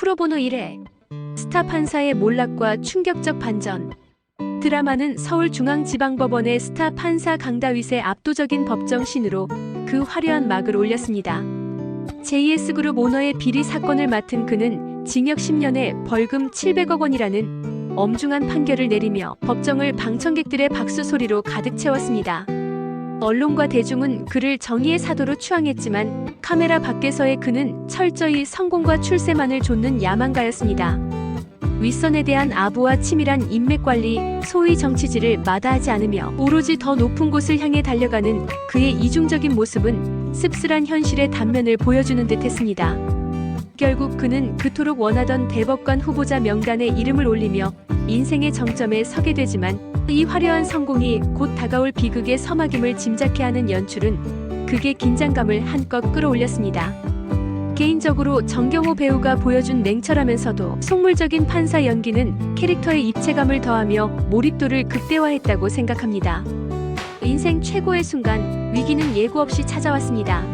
프로보노 1회 스타 판사의 몰락과 충격적 반전. 드라마는 서울중앙지방법원의 스타 판사 강다윗의 압도적인 법정 신으로 그 화려한 막을 올렸습니다. JS그룹 오너의 비리 사건을 맡은 그는 징역 10년에 벌금 700억 원이라는 엄중한 판결을 내리며 법정을 방청객들의 박수 소리로 가득 채웠습니다. 언론과 대중은 그를 정의의 사도로 추앙했지만 카메라 밖에서의 그는 철저히 성공과 출세만을 좇는 야망가였습니다. 윗선에 대한 아부와 치밀한 인맥관리, 소위 정치질을 마다하지 않으며 오로지 더 높은 곳을 향해 달려가는 그의 이중적인 모습은 씁쓸한 현실의 단면을 보여주는 듯했습니다. 결국 그는 그토록 원하던 대법관 후보자 명단에 이름을 올리며 인생의 정점에 서게 되지만 이 화려한 성공이 곧 다가올 비극의 서막임을 짐작케 하는 연출은 극의 긴장감을 한껏 끌어올렸습니다. 개인적으로 정경호 배우가 보여준 냉철하면서도 속물적인 판사 연기는 캐릭터의 입체감을 더하며 몰입도를 극대화했다고 생각합니다. 인생 최고의 순간, 위기는 예고 없이 찾아왔습니다.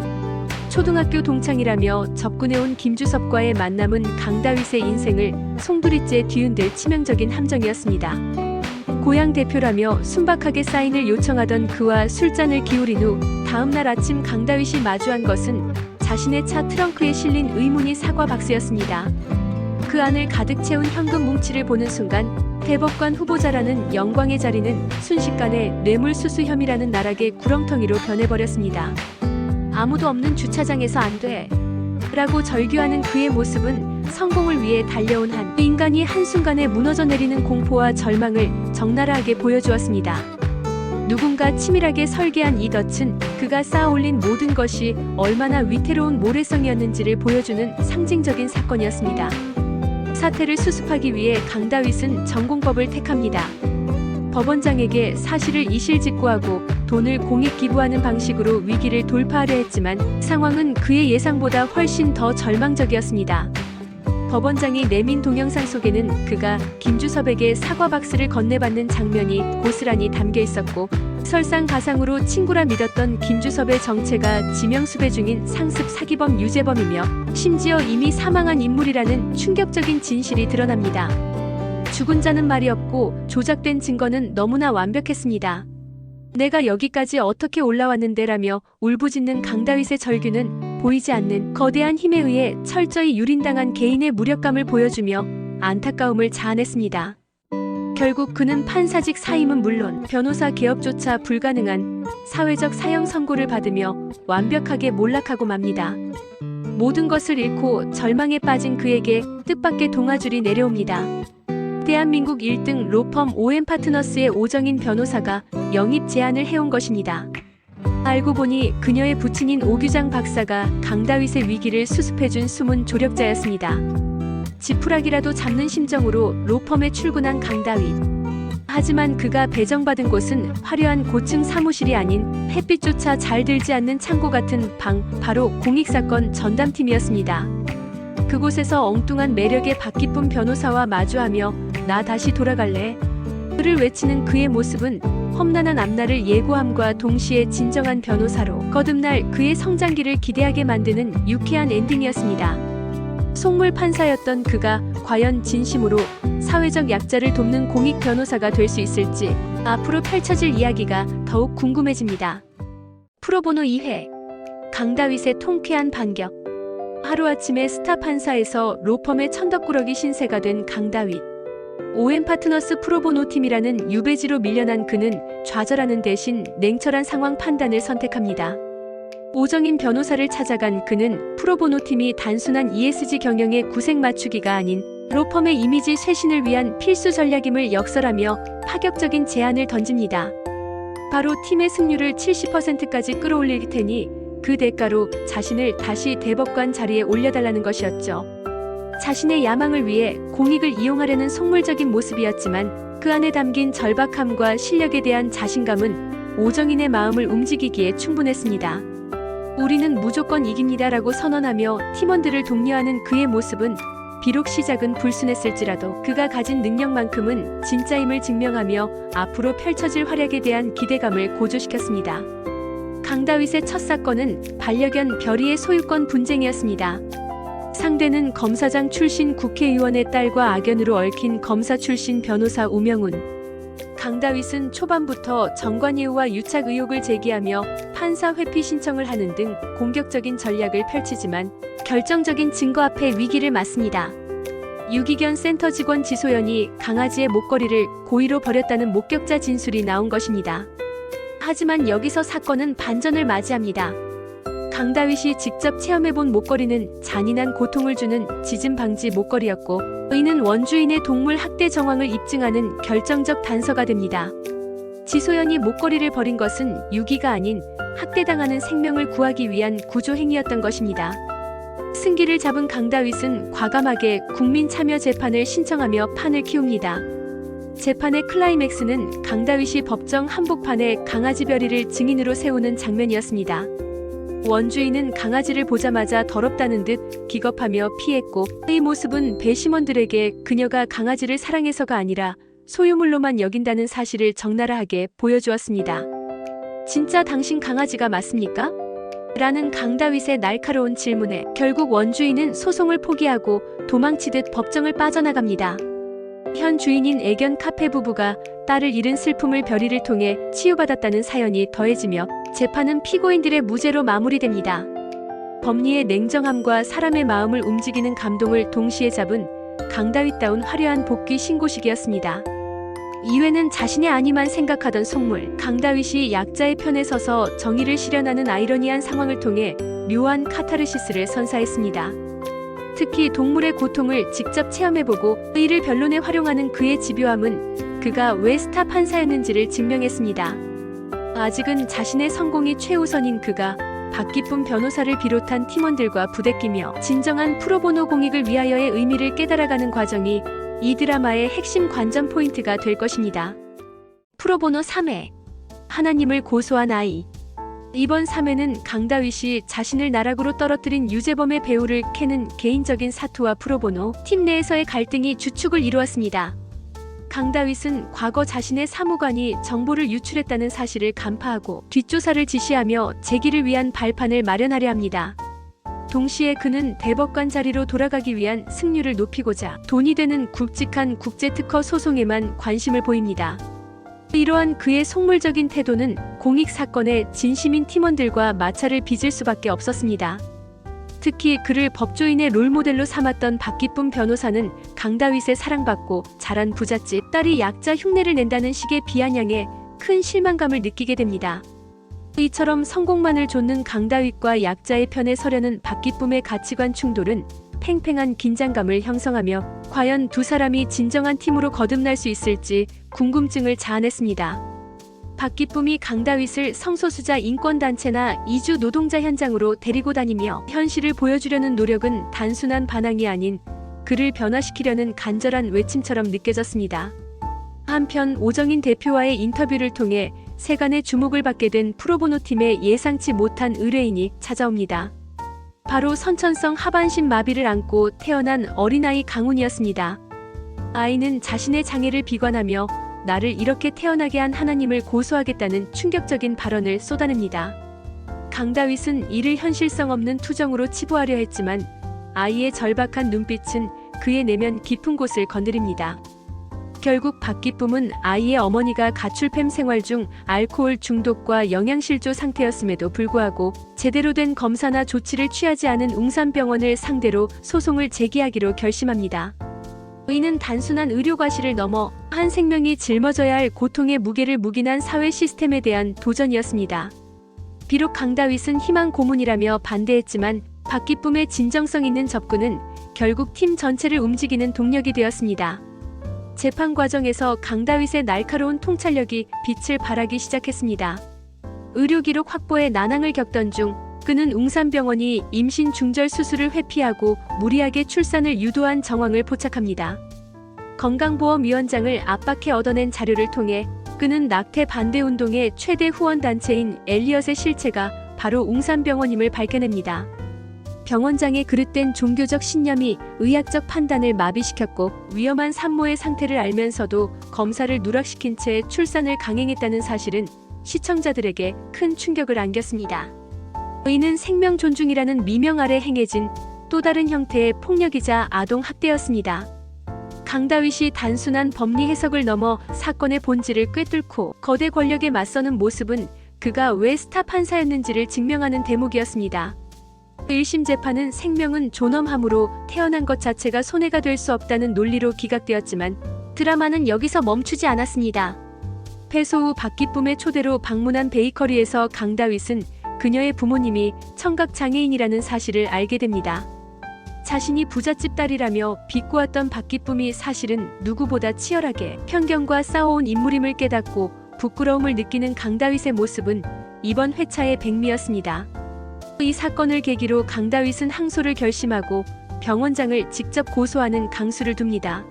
초등학교 동창이라며 접근해온 김주섭과의 만남은 강다윗의 인생을 송두리째 뒤흔들 치명적인 함정이었습니다. 고향 대표라며 순박하게 사인을 요청하던 그와 술잔을 기울인 후 다음날 아침 강다윗이 마주한 것은 자신의 차 트렁크에 실린 의문의 사과 박스였습니다. 그 안을 가득 채운 현금 뭉치를 보는 순간 대법관 후보자라는 영광의 자리는 순식간에 뇌물수수 혐의라는 나락의 구렁텅이로 변해버렸습니다. 아무도 없는 주차장에서 안 돼! 라고 절규하는 그의 모습은 성공을 위해 달려온 한 인간이 한순간에 무너져 내리는 공포와 절망을 적나라하게 보여주었습니다. 누군가 치밀하게 설계한 이 덫은 그가 쌓아올린 모든 것이 얼마나 위태로운 모래성이었는지를 보여주는 상징적인 사건이었습니다. 사태를 수습하기 위해 강다윗은 전공법을 택합니다. 법원장에게 사실을 이실직고하고 돈을 공익 기부하는 방식으로 위기를 돌파하려 했지만 상황은 그의 예상보다 훨씬 더 절망적이었습니다. 법원장이 내민 동영상 속에는 그가 김주섭에게 사과 박스를 건네받는 장면이 고스란히 담겨 있었고 설상가상으로 친구라 믿었던 김주섭의 정체가 지명수배 중인 상습 사기범 유재범이며 심지어 이미 사망한 인물이라는 충격적인 진실이 드러납니다. 죽은 자는 말이 없고 조작된 증거는 너무나 완벽했습니다. 내가 여기까지 어떻게 올라왔는데라며 울부짖는 강다윗의 절규는 보이지 않는 거대한 힘에 의해 철저히 유린당한 개인의 무력감을 보여주며 안타까움을 자아냈습니다. 결국 그는 판사직 사임은 물론 변호사 개업조차 불가능한 사회적 사형 선고를 받으며 완벽하게 몰락하고 맙니다. 모든 것을 잃고 절망에 빠진 그에게 뜻밖의 동아줄이 내려옵니다. 대한민국 1등 로펌 OM파트너스의 오정인 변호사가 영입 제안을 해온 것입니다. 알고 보니 그녀의 부친인 오규장 박사가 강다윗의 위기를 수습해준 숨은 조력자였습니다. 지푸라기라도 잡는 심정으로 로펌에 출근한 강다윗. 하지만 그가 배정받은 곳은 화려한 고층 사무실이 아닌 햇빛조차 잘 들지 않는 창고 같은 방, 바로 공익사건 전담팀이었습니다. 그곳에서 엉뚱한 매력의 박기쁨 변호사와 마주하며 나 다시 돌아갈래? 를 외치는 그의 모습은 험난한 앞날을 예고함과 동시에 진정한 변호사로 거듭날 그의 성장기를 기대하게 만드는 유쾌한 엔딩이었습니다. 속물 판사였던 그가 과연 진심으로 사회적 약자를 돕는 공익 변호사가 될 수 있을지 앞으로 펼쳐질 이야기가 더욱 궁금해집니다. 프로보노 2회 강다윗의 통쾌한 반격. 하루아침에 스타 판사에서 로펌의 천덕꾸러기 신세가 된 강다윗. OM파트너스 프로보노 팀이라는 유배지로 밀려난 그는 좌절하는 대신 냉철한 상황 판단을 선택합니다. 오정인 변호사를 찾아간 그는 프로보노 팀이 단순한 ESG 경영의 구색 맞추기가 아닌 로펌의 이미지 쇄신을 위한 필수 전략임을 역설하며 파격적인 제안을 던집니다. 바로 팀의 승률을 70%까지 끌어올릴 테니 그 대가로 자신을 다시 대법관 자리에 올려달라는 것이었죠. 자신의 야망을 위해 공익을 이용하려는 속물적인 모습이었지만 그 안에 담긴 절박함과 실력에 대한 자신감은 오정인의 마음을 움직이기에 충분했습니다. 우리는 무조건 이깁니다라고 선언하며 팀원들을 독려하는 그의 모습은 비록 시작은 불순했을지라도 그가 가진 능력만큼은 진짜임을 증명하며 앞으로 펼쳐질 활약에 대한 기대감을 고조시켰습니다. 강다윗의 첫 사건은 반려견 별이의 소유권 분쟁이었습니다. 상대는 검사장 출신 국회의원의 딸과 악연으로 얽힌 검사 출신 변호사 우명훈. 강다윗은 초반부터 정관예우와 유착 의혹을 제기하며 판사 회피 신청을 하는 등 공격적인 전략을 펼치지만 결정적인 증거 앞에 위기를 맞습니다. 유기견 센터 직원 지소연이 강아지의 목걸이를 고의로 버렸다는 목격자 진술이 나온 것입니다. 하지만 여기서 사건은 반전을 맞이합니다. 강다윗이 직접 체험해본 목걸이는 잔인한 고통을 주는 지진 방지 목걸이였고, 이는 원주인의 동물 학대 정황을 입증하는 결정적 단서가 됩니다. 지소연이 목걸이를 버린 것은 유기가 아닌 학대당하는 생명을 구하기 위한 구조 행위였던 것입니다. 승기를 잡은 강다윗은 과감하게 국민 참여 재판을 신청하며 판을 키웁니다. 재판의 클라이맥스는 강다윗이 법정 한복판에 강아지 별이를 증인으로 세우는 장면이었습니다. 원주인은 강아지를 보자마자 더럽다는 듯 기겁하며 피했고, 이 모습은 배심원들에게 그녀가 강아지를 사랑해서가 아니라 소유물로만 여긴다는 사실을 적나라하게 보여주었습니다. 진짜 당신 강아지가 맞습니까? 라는 강다윗의 날카로운 질문에 결국 원주인은 소송을 포기하고 도망치듯 법정을 빠져나갑니다. 현 주인인 애견 카페 부부가 딸을 잃은 슬픔을 별이를 통해 치유받았다는 사연이 더해지며 재판은 피고인들의 무죄로 마무리됩니다. 법리의 냉정함과 사람의 마음을 움직이는 감동을 동시에 잡은 강다윗다운 화려한 복귀 신고식이었습니다. 이회는 자신의 아니만 생각하던 속물, 강다윗이 약자의 편에 서서 정의를 실현하는 아이러니한 상황을 통해 묘한 카타르시스를 선사했습니다. 특히 동물의 고통을 직접 체험해보고 이를 변론에 활용하는 그의 집요함은 그가 왜 스타 판사였는지를 증명했습니다. 아직은 자신의 성공이 최우선인 그가 박기쁨 변호사를 비롯한 팀원들과 부대끼며 진정한 프로보노 공익을 위하여의 의미를 깨달아가는 과정이 이 드라마의 핵심 관전 포인트가 될 것입니다. 프로보노 3회. 하나님을 고소한 아이. 이번 3회는 강다윗이 자신을 나락으로 떨어뜨린 유재범의 배우를 캐는 개인적인 사투와 프로보노 팀 내에서의 갈등이 주축을 이루었습니다. 강다윗은 과거 자신의 사무관이 정보를 유출했다는 사실을 간파하고 뒷조사를 지시하며 재기를 위한 발판을 마련하려 합니다. 동시에 그는 대법관 자리로 돌아가기 위한 승률을 높이고자 돈이 되는 굵직한 국제특허 소송에만 관심을 보입니다. 이러한 그의 속물적인 태도는 공익사건의 진심인 팀원들과 마찰을 빚을 수밖에 없었습니다. 특히 그를 법조인의 롤모델로 삼았던 박기쁨 변호사는 강다윗의 사랑받고 자란 부잣집 딸이 약자 흉내를 낸다는 식의 비아냥에 큰 실망감을 느끼게 됩니다. 이처럼 성공만을 좇는 강다윗과 약자의 편에 서려는 박기쁨의 가치관 충돌은 팽팽한 긴장감을 형성하며 과연 두 사람이 진정한 팀으로 거듭날 수 있을지 궁금증을 자아냈습니다. 박기쁨이 강다윗을 성소수자 인권단체나 이주 노동자 현장으로 데리고 다니며 현실을 보여주려는 노력은 단순한 반항이 아닌 그를 변화시키려는 간절한 외침처럼 느껴졌습니다. 한편 오정인 대표와의 인터뷰를 통해 세간의 주목을 받게 된 프로보노 팀에 예상치 못한 의뢰인이 찾아옵니다. 바로 선천성 하반신 마비를 안고 태어난 어린아이 강훈이었습니다. 아이는 자신의 장애를 비관하며 나를 이렇게 태어나게 한 하나님을 고소하겠다는 충격적인 발언을 쏟아냅니다. 강다윗은 이를 현실성 없는 투정으로 치부하려 했지만 아이의 절박한 눈빛은 그의 내면 깊은 곳을 건드립니다. 결국 박기쁨은 아이의 어머니가 가출팸 생활 중 알코올 중독과 영양실조 상태였음에도 불구하고 제대로 된 검사나 조치를 취하지 않은 웅산병원을 상대로 소송을 제기하기로 결심합니다. 이는 단순한 의료과실을 넘어 한 생명이 짊어져야 할 고통의 무게를 묵인한 사회 시스템에 대한 도전이었습니다. 비록 강다윗은 희망 고문이라며 반대했지만 박기쁨의 진정성 있는 접근은 결국 팀 전체를 움직이는 동력이 되었습니다. 재판 과정에서 강다윗의 날카로운 통찰력이 빛을 발하기 시작했습니다. 의료기록 확보에 난항을 겪던 중 그는 웅산병원이 임신 중절 수술을 회피하고 무리하게 출산을 유도한 정황을 포착합니다. 건강보험위원장을 압박해 얻어낸 자료를 통해 그는 낙태 반대 운동의 최대 후원단체인 엘리엇의 실체가 바로 웅산병원임을 밝혀냅니다. 병원장의 그릇된 종교적 신념이 의학적 판단을 마비시켰고 위험한 산모의 상태를 알면서도 검사를 누락시킨 채 출산을 강행했다는 사실은 시청자들에게 큰 충격을 안겼습니다. 이는 생명 존중이라는 미명 아래 행해진 또 다른 형태의 폭력이자 아동 학대였습니다. 강다윗이 단순한 법리 해석을 넘어 사건의 본질을 꿰뚫고 거대 권력에 맞서는 모습은 그가 왜 스타 판사였는지를 증명하는 대목이었습니다. 1심 재판은 생명은 존엄함으로 태어난 것 자체가 손해가 될 수 없다는 논리로 기각되었지만 드라마는 여기서 멈추지 않았습니다. 패소 후 박기쁨의 초대로 방문한 베이커리에서 강다윗은 그녀의 부모님이 청각장애인이라는 사실을 알게 됩니다. 자신이 부잣집 딸이라며 비꼬았던 박기쁨이 사실은 누구보다 치열하게 편견과 싸워온 인물임을 깨닫고 부끄러움을 느끼는 강다윗의 모습은 이번 회차의 백미였습니다. 이 사건을 계기로 강다윗은 항소를 결심하고 병원장을 직접 고소하는 강수를 둡니다.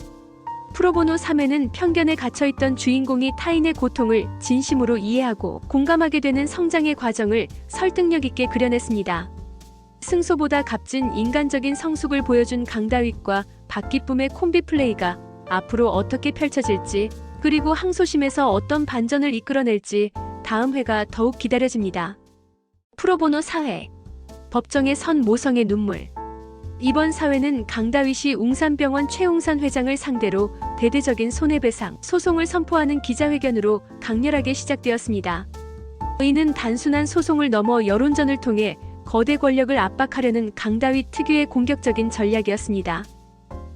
프로보노 3회는 편견에 갇혀있던 주인공이 타인의 고통을 진심으로 이해하고 공감하게 되는 성장의 과정을 설득력 있게 그려냈습니다. 승소보다 값진 인간적인 성숙을 보여준 강다윗과 박기쁨의 콤비 플레이가 앞으로 어떻게 펼쳐질지, 그리고 항소심에서 어떤 반전을 이끌어낼지 다음 회가 더욱 기다려집니다. 프로보노 4회 법정의 선 모성의 눈물. 이번 사회는 강다윗이 웅산병원 최웅산 회장을 상대로 대대적인 손해배상 소송을 선포하는 기자회견으로 강렬하게 시작되었습니다. 이는 단순한 소송을 넘어 여론전을 통해 거대 권력을 압박하려는 강다윗 특유의 공격적인 전략이었습니다.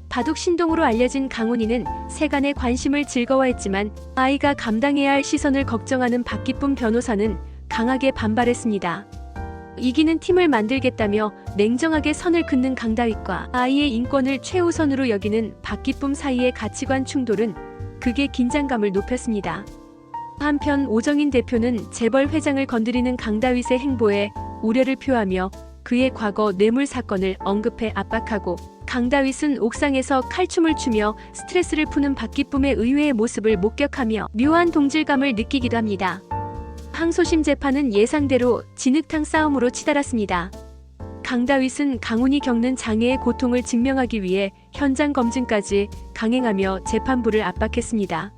바둑 신동으로 알려진 강훈이는 세간의 관심을 즐거워했지만 아이가 감당해야 할 시선을 걱정하는 박기쁨 변호사는 강하게 반발했습니다. 이기는 팀을 만들겠다며 냉정하게 선을 긋는 강다윗과 아이의 인권을 최우선으로 여기는 박기쁨 사이의 가치관 충돌은 극의 긴장감을 높였습니다. 한편 오정인 대표는 재벌 회장을 건드리는 강다윗의 행보에 우려를 표하며 그의 과거 뇌물 사건을 언급해 압박하고, 강다윗은 옥상에서 칼춤을 추며 스트레스를 푸는 박기쁨의 의외의 모습을 목격하며 묘한 동질감을 느끼기도 합니다. 항소심 재판은 예상대로 진흙탕 싸움으로 치달았습니다. 강다윗은 강훈이 겪는 장애의 고통을 증명하기 위해 현장 검증까지 강행하며 재판부를 압박했습니다.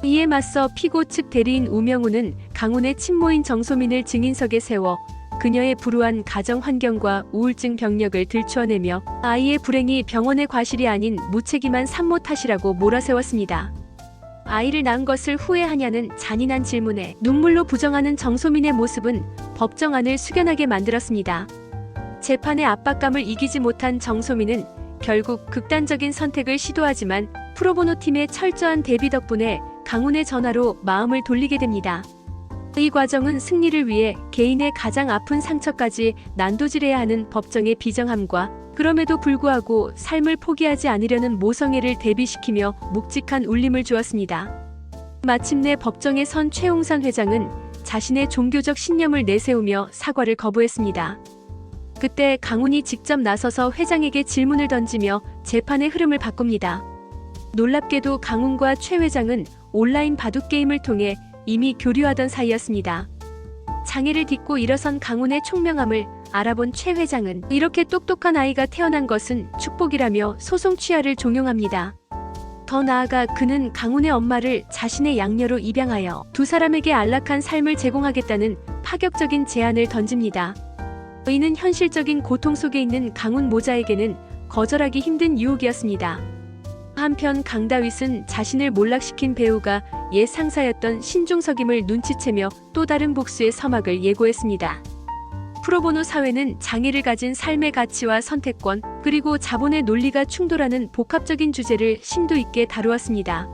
이에 맞서 피고 측 대리인 우명우는 강훈의 친모인 정소민을 증인석에 세워 그녀의 불우한 가정 환경과 우울증 병력을 들추어내며 아이의 불행이 병원의 과실이 아닌 무책임한 산모 탓이라고 몰아세웠습니다. 아이를 낳은 것을 후회하냐는 잔인한 질문에 눈물로 부정하는 정소민의 모습은 법정 안을 숙연하게 만들었습니다. 재판의 압박감을 이기지 못한 정소민은 결국 극단적인 선택을 시도하지만 프로보노 팀의 철저한 대비 덕분에 강훈의 전화로 마음을 돌리게 됩니다. 이 과정은 승리를 위해 개인의 가장 아픈 상처까지 난도질해야 하는 법정의 비정함과 그럼에도 불구하고 삶을 포기하지 않으려는 모성애를 대비시키며 묵직한 울림을 주었습니다. 마침내 법정에 선 최웅산 회장은 자신의 종교적 신념을 내세우며 사과를 거부했습니다. 그때 강훈이 직접 나서서 회장에게 질문을 던지며 재판의 흐름을 바꿉니다. 놀랍게도 강훈과 최 회장은 온라인 바둑 게임을 통해 이미 교류하던 사이였습니다. 장애를 딛고 일어선 강훈의 총명함을 알아본 최 회장은 이렇게 똑똑한 아이가 태어난 것은 축복이라며 소송 취하를 종용합니다. 더 나아가 그는 강훈의 엄마를 자신의 양녀로 입양하여 두 사람에게 안락한 삶을 제공하겠다는 파격적인 제안을 던집니다. 이는 현실적인 고통 속에 있는 강훈 모자에게는 거절하기 힘든 유혹이었습니다. 한편 강다윗은 자신을 몰락시킨 배우가 옛 상사였던 신중석임을 눈치채며 또 다른 복수의 서막을 예고했습니다. 프로보노 사회는 장애를 가진 삶의 가치와 선택권, 그리고 자본의 논리가 충돌하는 복합적인 주제를 심도 있게 다루었습니다.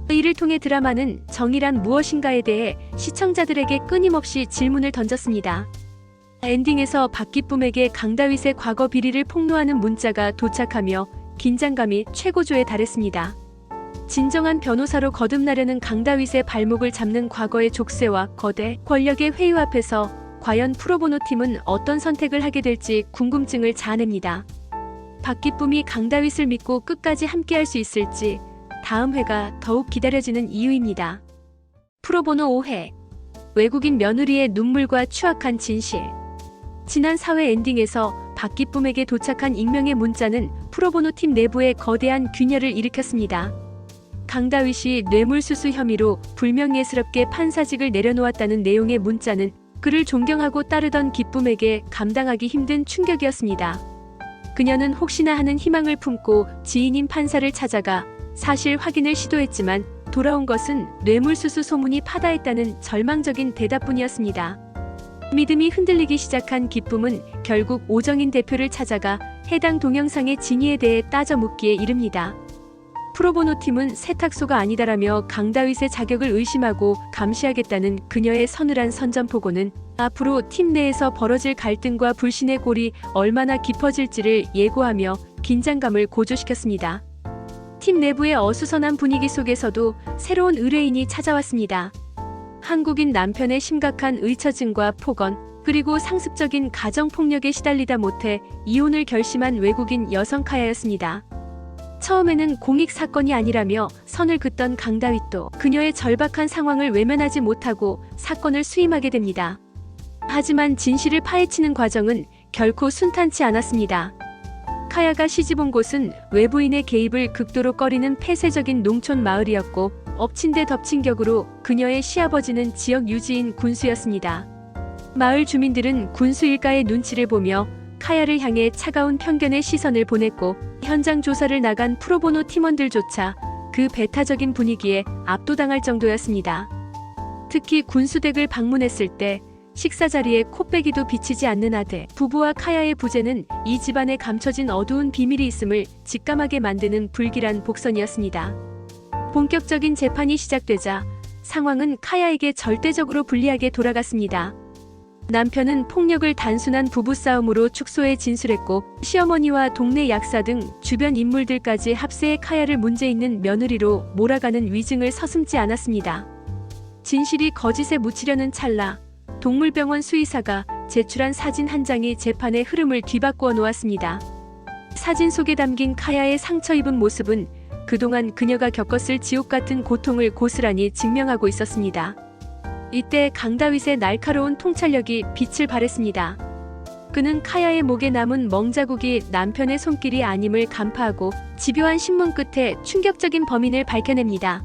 이를 통해 드라마는 정의란 무엇인가에 대해 시청자들에게 끊임없이 질문을 던졌습니다. 엔딩에서 박기쁨에게 강다윗의 과거 비리를 폭로하는 문자가 도착하며 긴장감이 최고조에 달했습니다. 진정한 변호사로 거듭나려는 강다윗의 발목을 잡는 과거의 족쇄와 거대 권력의 회유 앞에서 과연 프로보노 팀은 어떤 선택을 하게 될지 궁금증을 자아냅니다. 박기쁨이 강다윗을 믿고 끝까지 함께할 수 있을지 다음 회가 더욱 기다려지는 이유입니다. 프로보노 5회 외국인 며느리의 눈물과 추악한 진실. 지난 4회 엔딩에서 박기쁨에게 도착한 익명의 문자는 프로보노 팀 내부에 거대한 균열을 일으켰습니다. 강다윗이 뇌물수수 혐의로 불명예스럽게 판사직을 내려놓았다는 내용의 문자는 그를 존경하고 따르던 기쁨에게 감당하기 힘든 충격이었습니다. 그녀는 혹시나 하는 희망을 품고 지인인 판사를 찾아가 사실 확인을 시도했지만 돌아온 것은 뇌물수수 소문이 파다했다는 절망적인 대답뿐이었습니다. 믿음이 흔들리기 시작한 기쁨은 결국 오정인 대표를 찾아가 해당 동영상의 진위에 대해 따져 묻기에 이릅니다. 프로보노 팀은 세탁소가 아니다라며 강다윗의 자격을 의심하고 감시하겠다는 그녀의 서늘한 선전포고는 앞으로 팀 내에서 벌어질 갈등과 불신의 골이 얼마나 깊어질지를 예고하며 긴장감을 고조시켰습니다. 팀 내부의 어수선한 분위기 속에서도 새로운 의뢰인이 찾아왔습니다. 한국인 남편의 심각한 의처증과 폭언, 그리고 상습적인 가정폭력에 시달리다 못해 이혼을 결심한 외국인 여성 카야였습니다. 처음에는 공익 사건이 아니라며 선을 긋던 강다윗도 그녀의 절박한 상황을 외면하지 못하고 사건을 수임하게 됩니다. 하지만 진실을 파헤치는 과정은 결코 순탄치 않았습니다. 카야가 시집온 곳은 외부인의 개입을 극도로 꺼리는 폐쇄적인 농촌 마을이었고 엎친 데 덮친 격으로 그녀의 시아버지는 지역 유지인 군수였습니다. 마을 주민들은 군수 일가의 눈치를 보며 카야를 향해 차가운 편견의 시선을 보냈고 현장 조사를 나간 프로보노 팀원들조차 그 배타적인 분위기에 압도당할 정도였습니다. 특히 군수댁을 방문했을 때 식사 자리에 코빼기도 비치지 않는 아들 부부와 카야의 부재는 이 집안에 감춰진 어두운 비밀이 있음을 직감하게 만드는 불길한 복선이었습니다. 본격적인 재판이 시작되자 상황은 카야에게 절대적으로 불리하게 돌아갔습니다. 남편은 폭력을 단순한 부부싸움으로 축소해 진술했고 시어머니와 동네 약사 등 주변 인물들까지 합세해 카야를 문제 있는 며느리로 몰아가는 위증을 서슴지 않았습니다. 진실이 거짓에 묻히려는 찰나 동물병원 수의사가 제출한 사진 한 장이 재판의 흐름을 뒤바꾸어 놓았습니다. 사진 속에 담긴 카야의 상처 입은 모습은 그동안 그녀가 겪었을 지옥 같은 고통을 고스란히 증명하고 있었습니다. 이때 강다윗의 날카로운 통찰력이 빛을 발했습니다. 그는 카야의 목에 남은 멍자국이 남편의 손길이 아님을 간파하고 집요한 신문 끝에 충격적인 범인을 밝혀냅니다.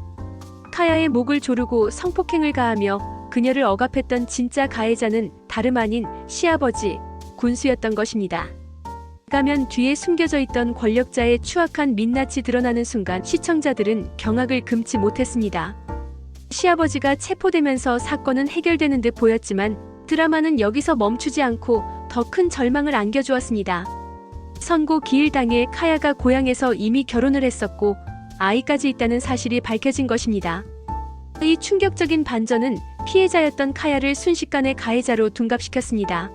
카야의 목을 조르고 성폭행을 가하며 그녀를 억압했던 진짜 가해자는 다름 아닌 시아버지, 군수였던 것입니다. 가면 뒤에 숨겨져 있던 권력자의 추악한 민낯이 드러나는 순간 시청자들은 경악을 금치 못했습니다. 시아버지가 체포되면서 사건은 해결되는 듯 보였지만 드라마는 여기서 멈추지 않고 더 큰 절망을 안겨주었습니다. 선고 기일 당일 카야가 고향에서 이미 결혼을 했었고 아이까지 있다는 사실이 밝혀진 것입니다. 이 충격적인 반전은 피해자였던 카야를 순식간에 가해자로 둔갑시켰습니다.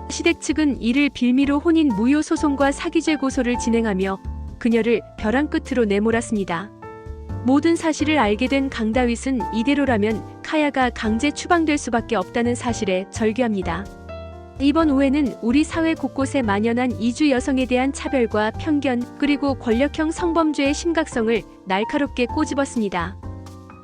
시댁 측은 이를 빌미로 혼인 무효 소송과 사기죄 고소를 진행하며 그녀를 벼랑 끝으로 내몰았습니다. 모든 사실을 알게 된 강다윗은 이대로라면 카야가 강제 추방될 수밖에 없다는 사실에 절규합니다. 이번 오해는 우리 사회 곳곳에 만연한 이주 여성에 대한 차별과 편견 그리고 권력형 성범죄의 심각성을 날카롭게 꼬집었습니다.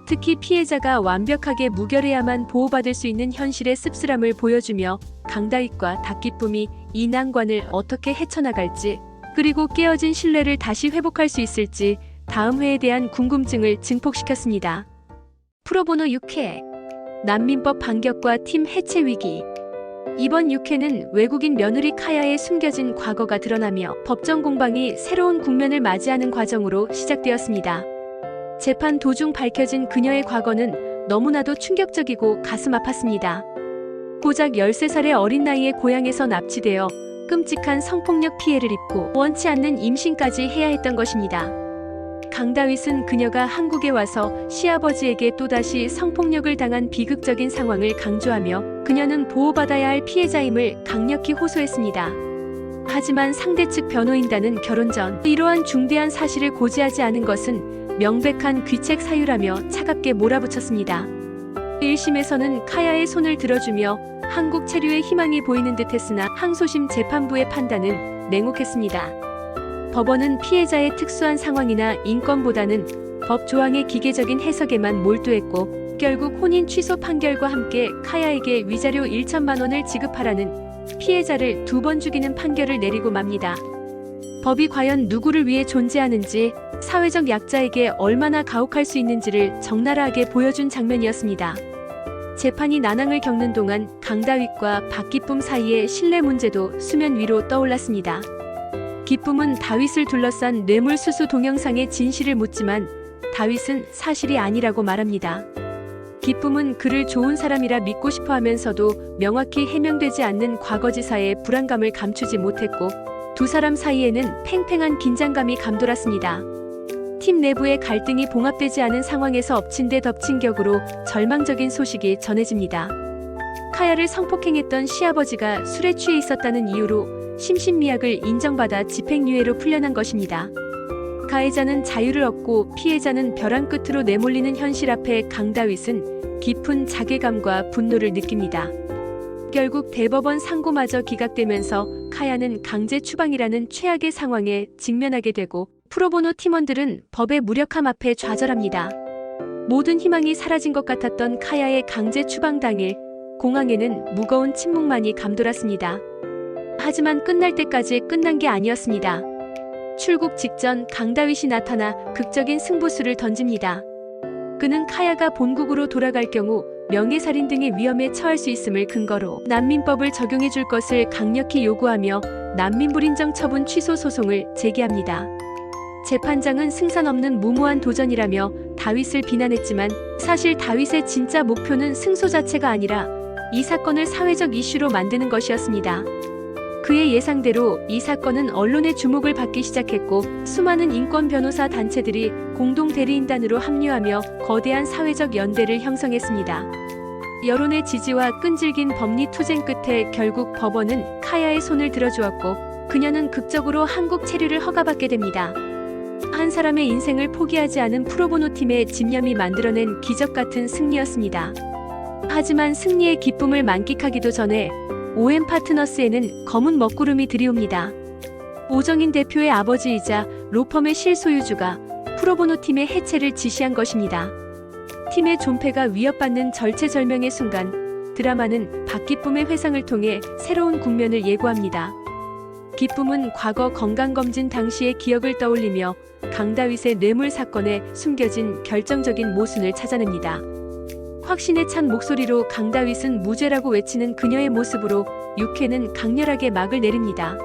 특히 피해자가 완벽하게 무결해야만 보호받을 수 있는 현실의 씁쓸함을 보여주며 강다윗과 닥기쁨이 이 난관을 어떻게 헤쳐나갈지 그리고 깨어진 신뢰를 다시 회복할 수 있을지 다음 회에 대한 궁금증을 증폭시켰습니다. 프로보노 6회 난민법 반격과 팀 해체 위기. 이번 6회는 외국인 며느리 카야의 숨겨진 과거가 드러나며 법정 공방이 새로운 국면을 맞이하는 과정으로 시작되었습니다. 재판 도중 밝혀진 그녀의 과거는 너무나도 충격적이고 가슴 아팠습니다. 고작 13살의 어린 나이에 고향에서 납치되어 끔찍한 성폭력 피해를 입고 원치 않는 임신까지 해야 했던 것입니다. 강다윗은 그녀가 한국에 와서 시아버지에게 또다시 성폭력을 당한 비극적인 상황을 강조하며 그녀는 보호받아야 할 피해자임을 강력히 호소했습니다. 하지만 상대 측 변호인단은 결혼 전 이러한 중대한 사실을 고지하지 않은 것은 명백한 귀책 사유라며 차갑게 몰아붙였습니다. 1심에서는 카야의 손을 들어주며 한국 체류의 희망이 보이는 듯했으나 항소심 재판부의 판단은 냉혹했습니다. 법원은 피해자의 특수한 상황이나 인권보다는 법 조항의 기계적인 해석에만 몰두했고 결국 혼인 취소 판결과 함께 카야에게 위자료 1천만 원을 지급하라는 피해자를 2번 죽이는 판결을 내리고 맙니다. 법이 과연 누구를 위해 존재하는지 사회적 약자에게 얼마나 가혹할 수 있는지를 적나라하게 보여준 장면이었습니다. 재판이 난항을 겪는 동안 강다윗과 박기쁨 사이의 신뢰 문제도 수면 위로 떠올랐습니다. 기쁨은 다윗을 둘러싼 뇌물수수 동영상의 진실을 묻지만 다윗은 사실이 아니라고 말합니다. 기쁨은 그를 좋은 사람이라 믿고 싶어 하면서도 명확히 해명되지 않는 과거지사의 불안감을 감추지 못했고 두 사람 사이에는 팽팽한 긴장감이 감돌았습니다. 팀 내부의 갈등이 봉합되지 않은 상황에서 엎친 데 덮친 격으로 절망적인 소식이 전해집니다. 카야를 성폭행했던 시아버지가 술에 취해 있었다는 이유로 심신미약을 인정받아 집행유예로 풀려난 것입니다. 가해자는 자유를 얻고 피해자는 벼랑 끝으로 내몰리는 현실 앞에 강다윗은 깊은 자괴감과 분노를 느낍니다. 결국 대법원 상고마저 기각되면서 카야는 강제 추방이라는 최악의 상황에 직면하게 되고 프로보노 팀원들은 법의 무력함 앞에 좌절합니다. 모든 희망이 사라진 것 같았던 카야의 강제 추방 당일 공항에는 무거운 침묵만이 감돌았습니다. 하지만 끝날 때까지 끝난 게 아니었습니다. 출국 직전 강다윗이 나타나 극적인 승부수를 던집니다. 그는 카야가 본국으로 돌아갈 경우 명예살인 등의 위험에 처할 수 있음을 근거로 난민법을 적용해 줄 것을 강력히 요구하며 난민불인정 처분 취소 소송을 제기합니다. 재판장은 승산 없는 무모한 도전이라며 다윗을 비난했지만 사실 다윗의 진짜 목표는 승소 자체가 아니라 이 사건을 사회적 이슈로 만드는 것이었습니다. 그의 예상대로 이 사건은 언론의 주목을 받기 시작했고 수많은 인권 변호사 단체들이 공동 대리인단으로 합류하며 거대한 사회적 연대를 형성했습니다. 여론의 지지와 끈질긴 법리 투쟁 끝에 결국 법원은 카야의 손을 들어주었고 그녀는 극적으로 한국 체류를 허가받게 됩니다. 한 사람의 인생을 포기하지 않은 프로보노 팀의 집념이 만들어낸 기적 같은 승리였습니다. 하지만 승리의 기쁨을 만끽하기도 전에 OM 파트너스에는 검은 먹구름이 들이옵니다. 오정인 대표의 아버지이자 로펌의 실소유주가 프로보노 팀의 해체를 지시한 것입니다. 팀의 존폐가 위협받는 절체절명의 순간 드라마는 박기쁨의 회상을 통해 새로운 국면을 예고합니다. 기쁨은 과거 건강검진 당시의 기억을 떠올리며 강다윗의 뇌물 사건에 숨겨진 결정적인 모순을 찾아냅니다. 확신에 찬 목소리로 강다윗은 무죄라고 외치는 그녀의 모습으로 6회는 강렬하게 막을 내립니다.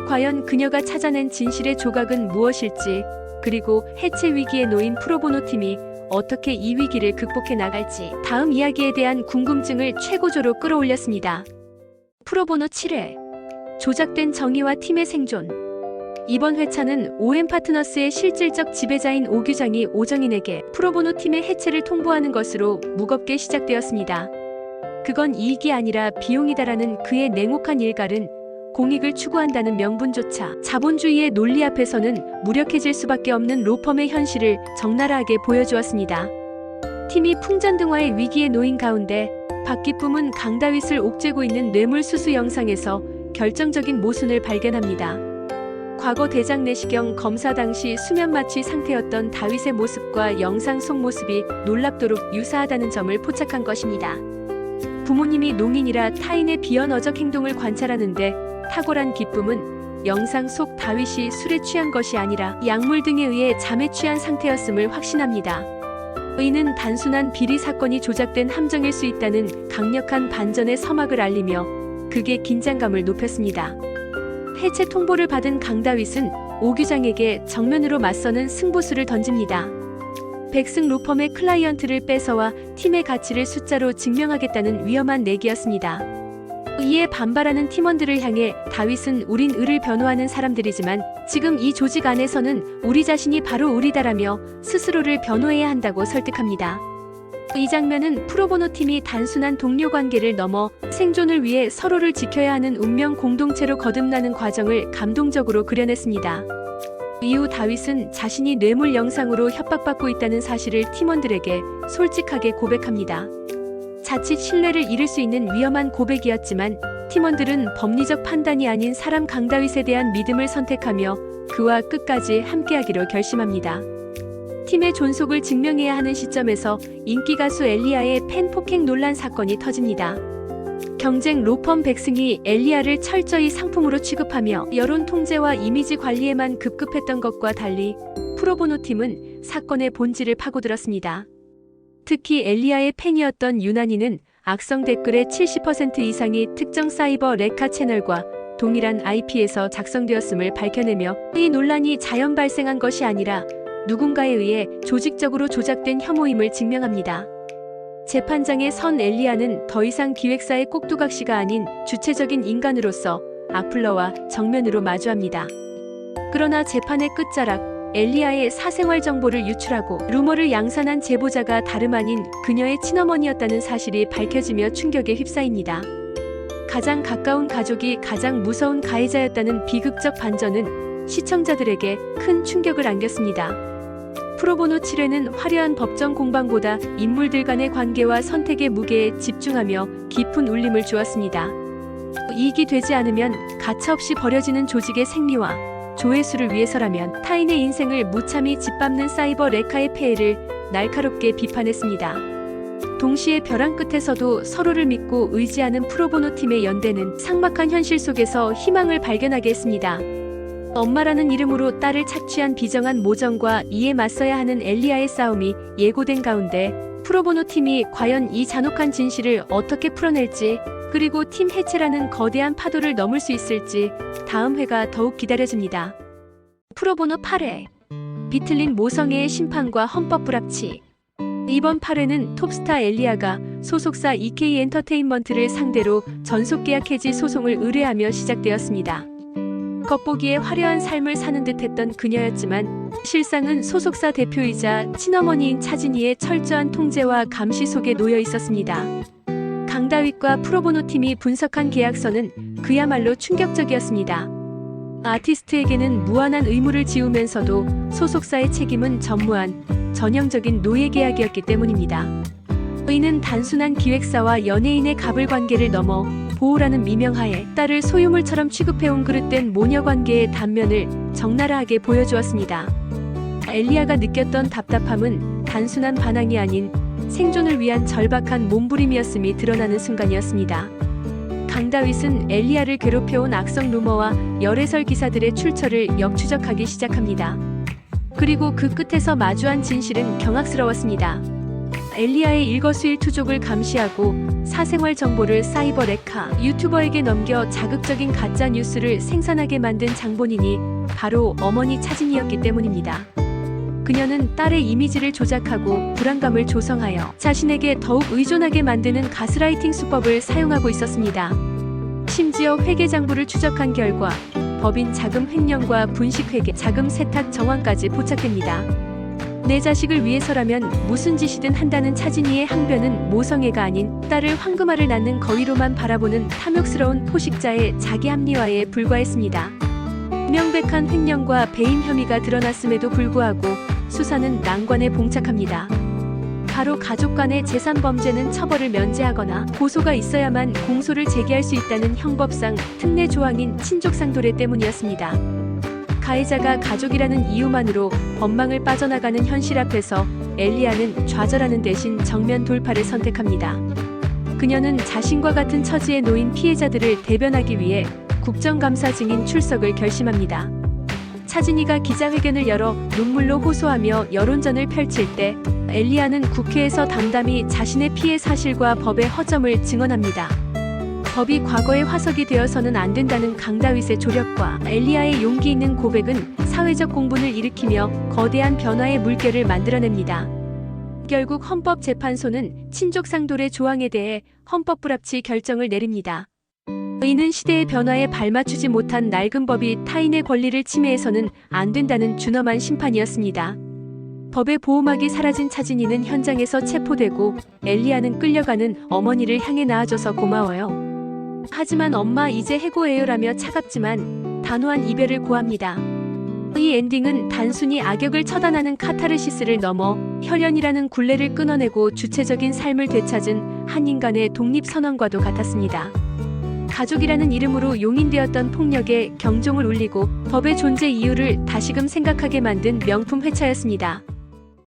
과연 그녀가 찾아낸 진실의 조각은 무엇일지, 그리고 해체 위기에 놓인 프로보노 팀이 어떻게 이 위기를 극복해 나갈지 다음 이야기에 대한 궁금증을 최고조로 끌어올렸습니다. 프로보노 7회 조작된 정의와 팀의 생존. 이번 회차는 OM 파트너스의 실질적 지배자인 오규장이 오정인에게 프로보노 팀의 해체를 통보하는 것으로 무겁게 시작되었습니다. 그건 이익이 아니라 비용이다라는 그의 냉혹한 일갈은 공익을 추구한다는 명분조차 자본주의의 논리 앞에서는 무력해질 수밖에 없는 로펌의 현실을 적나라하게 보여주었습니다. 팀이 풍전등화의 위기에 놓인 가운데 박기쁨은 강다윗을 옥죄고 있는 뇌물수수 영상에서 결정적인 모순을 발견합니다. 과거 대장 내시경 검사 당시 수면 마취 상태였던 다윗의 모습과 영상 속 모습이 놀랍도록 유사하다는 점을 포착한 것입니다. 부모님이 농인이라 타인의 비언어적 행동을 관찰하는데 탁월한 기쁨은 영상 속 다윗이 술에 취한 것이 아니라 약물 등에 의해 잠에 취한 상태였음을 확신합니다. 이는 단순한 비리 사건이 조작된 함정일 수 있다는 강력한 반전의 서막을 알리며 극의 긴장감을 높였습니다. 해체 통보를 받은 강다윗은 오규장에게 정면으로 맞서는 승부수를 던집니다. 백승 로펌의 클라이언트를 뺏어와 팀의 가치를 숫자로 증명하겠다는 위험한 내기였습니다. 이에 반발하는 팀원들을 향해 다윗은 우린 을을 변호하는 사람들이지만 지금 이 조직 안에서는 우리 자신이 바로 우리다라며 스스로를 변호해야 한다고 설득합니다. 이 장면은 프로보노 팀이 단순한 동료 관계를 넘어 생존을 위해 서로를 지켜야 하는 운명 공동체로 거듭나는 과정을 감동적으로 그려냈습니다. 이후 다윗은 자신이 뇌물 영상으로 협박받고 있다는 사실을 팀원들에게 솔직하게 고백합니다. 자칫 신뢰를 잃을 수 있는 위험한 고백이었지만 팀원들은 법리적 판단이 아닌 사람 강다윗에 대한 믿음을 선택하며 그와 끝까지 함께하기로 결심합니다. 팀의 존속을 증명해야 하는 시점에서 인기 가수 엘리야의 팬 폭행 논란 사건이 터집니다. 경쟁 로펌 백승이 엘리야를 철저히 상품으로 취급하며 여론 통제와 이미지 관리에만 급급했던 것과 달리 프로보노 팀은 사건의 본질을 파고들었습니다. 특히 엘리야의 팬이었던 유난히는 악성 댓글의 70% 이상이 특정 사이버 레카 채널과 동일한 IP에서 작성되었음을 밝혀내며 이 논란이 자연 발생한 것이 아니라 누군가에 의해 조직적으로 조작된 혐오임을 증명합니다. 재판장에 선 엘리아는 더 이상 기획사의 꼭두각시가 아닌 주체적인 인간으로서 악플러와 정면으로 마주합니다. 그러나 재판의 끝자락, 엘리아의 사생활 정보를 유출하고 루머를 양산한 제보자가 다름 아닌 그녀의 친어머니였다는 사실이 밝혀지며 충격에 휩싸입니다. 가장 가까운 가족이 가장 무서운 가해자였다는 비극적 반전은 시청자들에게 큰 충격을 안겼습니다. 프로보노 7회는 화려한 법정 공방보다 인물들 간의 관계와 선택의 무게에 집중하며 깊은 울림을 주었습니다. 이익이 되지 않으면 가차없이 버려지는 조직의 생리와 조회수를 위해서라면 타인의 인생을 무참히 짓밟는 사이버 레카의 폐해를 날카롭게 비판했습니다. 동시에 벼랑 끝에서도 서로를 믿고 의지하는 프로보노 팀의 연대는 삭막한 현실 속에서 희망을 발견하게 했습니다. 엄마라는 이름으로 딸을 착취한 비정한 모정과 이에 맞서야 하는 엘리아의 싸움이 예고된 가운데 프로보노 팀이 과연 이 잔혹한 진실을 어떻게 풀어낼지, 그리고 팀 해체라는 거대한 파도를 넘을 수 있을지 다음 회가 더욱 기다려집니다. 프로보노 8회 비틀린 모성애의 심판과 헌법 불합치. 이번 8회는 톱스타 엘리아가 소속사 EK 엔터테인먼트를 상대로 전속계약 해지 소송을 의뢰하며 시작되었습니다. 겉보기에 화려한 삶을 사는 듯했던 그녀였지만 실상은 소속사 대표이자 친어머니인 차진희의 철저한 통제와 감시 속에 놓여 있었습니다. 강다윗과 프로보노 팀이 분석한 계약서는 그야말로 충격적이었습니다. 아티스트에게는 무한한 의무를 지우면서도 소속사의 책임은 전무한 전형적인 노예 계약이었기 때문입니다. 이는 단순한 기획사와 연예인의 갑을 관계를 넘어 보호라는 미명하에 딸을 소유물처럼 취급해온 그릇된 모녀 관계의 단면을 적나라하게 보여주었습니다. 엘리아가 느꼈던 답답함은 단순한 반항이 아닌 생존을 위한 절박한 몸부림이었음이 드러나는 순간이었습니다. 강다윗은 엘리아를 괴롭혀온 악성 루머와 열애설 기사들의 출처를 역추적하기 시작합니다. 그리고 그 끝에서 마주한 진실은 경악스러웠습니다. 엘리아의 일거수일투족을 감시하고 사생활 정보를 사이버 레카 유튜버에게 넘겨 자극적인 가짜 뉴스를 생산하게 만든 장본인이 바로 어머니 차진이었기 때문입니다. 그녀는 딸의 이미지를 조작하고 불안감을 조성하여 자신에게 더욱 의존하게 만드는 가스라이팅 수법을 사용하고 있었습니다. 심지어 회계장부를 추적한 결과 법인 자금 횡령과 분식회계, 자금 세탁 정황까지 포착됩니다. 내 자식을 위해서라면 무슨 짓이든 한다는 차진희의 항변은 모성애가 아닌 딸을 황금알을 낳는 거위로만 바라보는 탐욕스러운 포식자의 자기 합리화에 불과했습니다. 명백한 횡령과 배임 혐의가 드러났음에도 불구하고 수사는 난관에 봉착합니다. 바로 가족 간의 재산 범죄는 처벌을 면제하거나 고소가 있어야만 공소를 제기할 수 있다는 형법상 특례 조항인 친족상도례 때문이었습니다. 가해자가 가족이라는 이유만으로 법망을 빠져나가는 현실 앞에서 엘리아는 좌절하는 대신 정면 돌파를 선택합니다. 그녀는 자신과 같은 처지에 놓인 피해자들을 대변하기 위해 국정감사 증인 출석을 결심합니다. 차진희가 기자회견을 열어 눈물로 호소하며 여론전을 펼칠 때 엘리아는 국회에서 담담히 자신의 피해 사실과 법의 허점을 증언합니다. 법이 과거의 화석이 되어서는 안 된다는 강다윗의 조력과 엘리아의 용기 있는 고백은 사회적 공분을 일으키며 거대한 변화의 물결을 만들어냅니다. 결국 헌법재판소는 친족상도례 조항에 대해 헌법 불합치 결정을 내립니다. 이는 시대의 변화에 발맞추지 못한 낡은 법이 타인의 권리를 침해해서는 안 된다는 준엄한 심판이었습니다. 법의 보호막이 사라진 차진희는 현장에서 체포되고 엘리아는 끌려가는 어머니를 향해 나아져서 고마워요. 하지만 엄마 이제 해고해요라며 차갑지만 단호한 이별을 고합니다. 이 엔딩은 단순히 악역을 처단하는 카타르시스를 넘어 혈연이라는 굴레를 끊어내고 주체적인 삶을 되찾은 한 인간의 독립선언과도 같았습니다. 가족이라는 이름으로 용인되었던 폭력에 경종을 울리고 법의 존재 이유를 다시금 생각하게 만든 명품 회차였습니다.